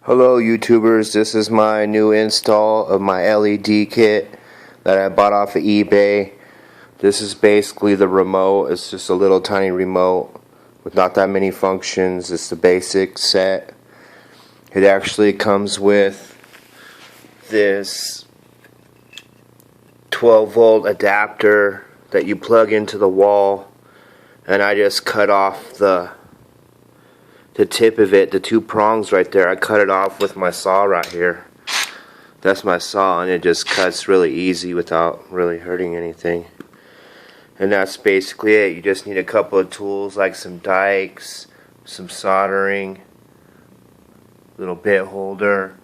Hello YouTubers, this is my new install of my LED kit that I bought off of eBay. This is basically the remote. It's just a little tiny remote with not that many functions. It's the basic set. It actually comes with this 12-volt adapter that you plug into the wall, and I just cut off the tip of it, the two prongs right there. I cut it off with my saw right here. That's my saw, and it just cuts really easy without really hurting anything. And that's basically it. You just need a couple of tools like some dikes, some soldering, little bit holder,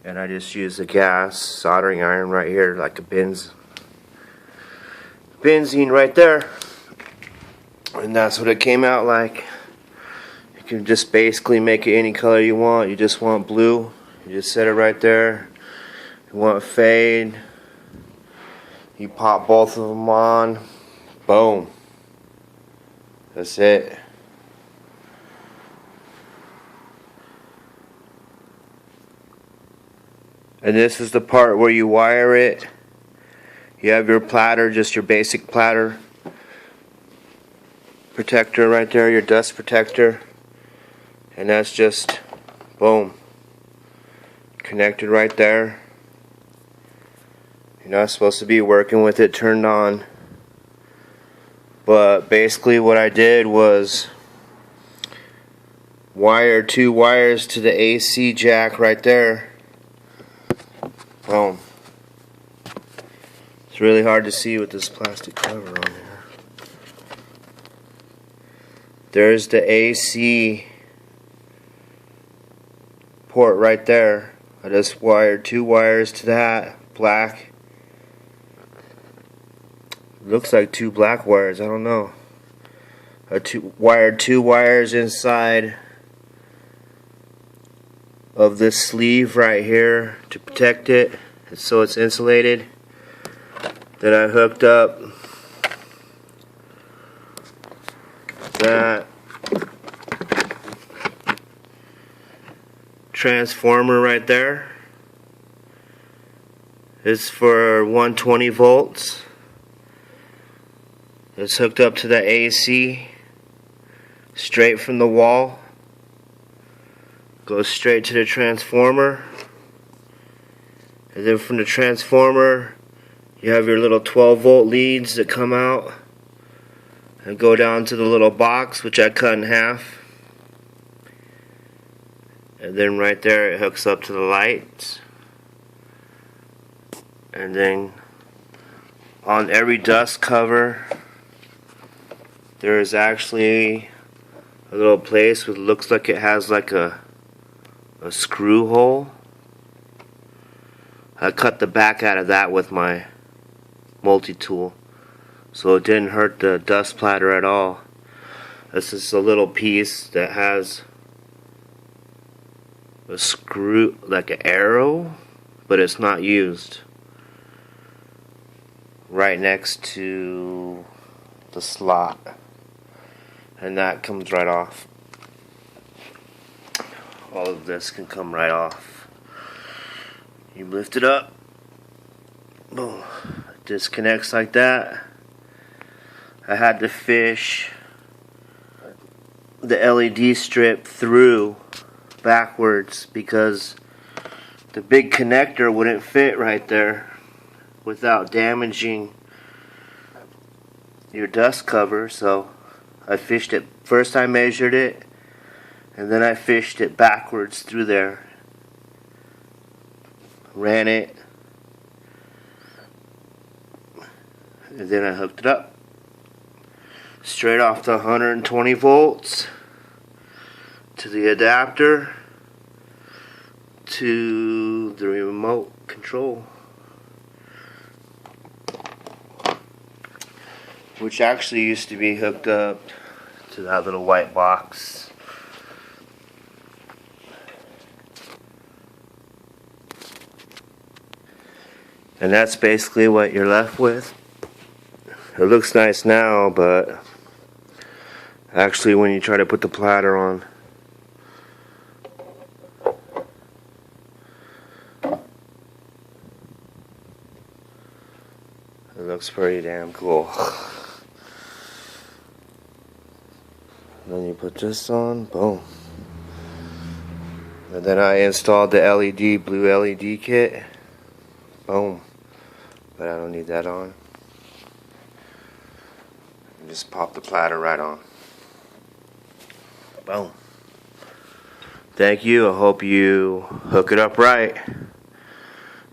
and I just use a gas soldering iron right here, like a benzene right there. And that's what it came out like. You can just basically make it any color you want. You just want blue, you just set it right there. You want fade, you pop both of them on, boom, that's it. And this is the part where you wire it. You have your platter, just your basic platter protector right there, your dust protector. And that's just, boom, connected right there. You're not supposed to be working with it turned on. But basically what I did was wire two wires to the AC jack right there. Boom. It's really hard to see with this plastic cover on here. There's the AC port right there. I just wired two wires to that, black. Looks like two black wires, I don't know. I wired two wires inside of this sleeve right here to protect it, so it's insulated. Then I hooked up that transformer right there. It's for 120 volts. It's hooked up to the AC straight from the wall. Goes straight to the transformer. And then from the transformer you have your little 12-volt leads that come out and go down to the little box, which I cut in half. And then right there it hooks up to the lights. And then on every dust cover there is actually a little place which looks like it has like a screw hole. I cut the back out of that with my multi-tool, so it didn't hurt the dust platter at all. This is a little piece that has a screw, like an arrow, but it's not used, right next to the slot, and that comes right off. All of this can come right off. You lift it up, boom, it disconnects like that. I had to fish the LED strip through backwards because the big connector wouldn't fit right there without damaging your dust cover. So I fished it, first I measured it, and then I fished it backwards through there, ran it, and then I hooked it up straight off the 120 volts to the adapter to the remote control, which actually used to be hooked up to that little white box. And that's basically what you're left with. It looks nice now, but actually when you try to put the platter on, looks pretty damn cool. Then you put this on, boom. And then I installed the LED, blue LED kit. Boom. But I don't need that on. And just pop the platter right on. Boom. Thank you. I hope you hook it up right.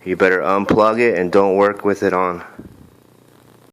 You better unplug it and don't work with it on.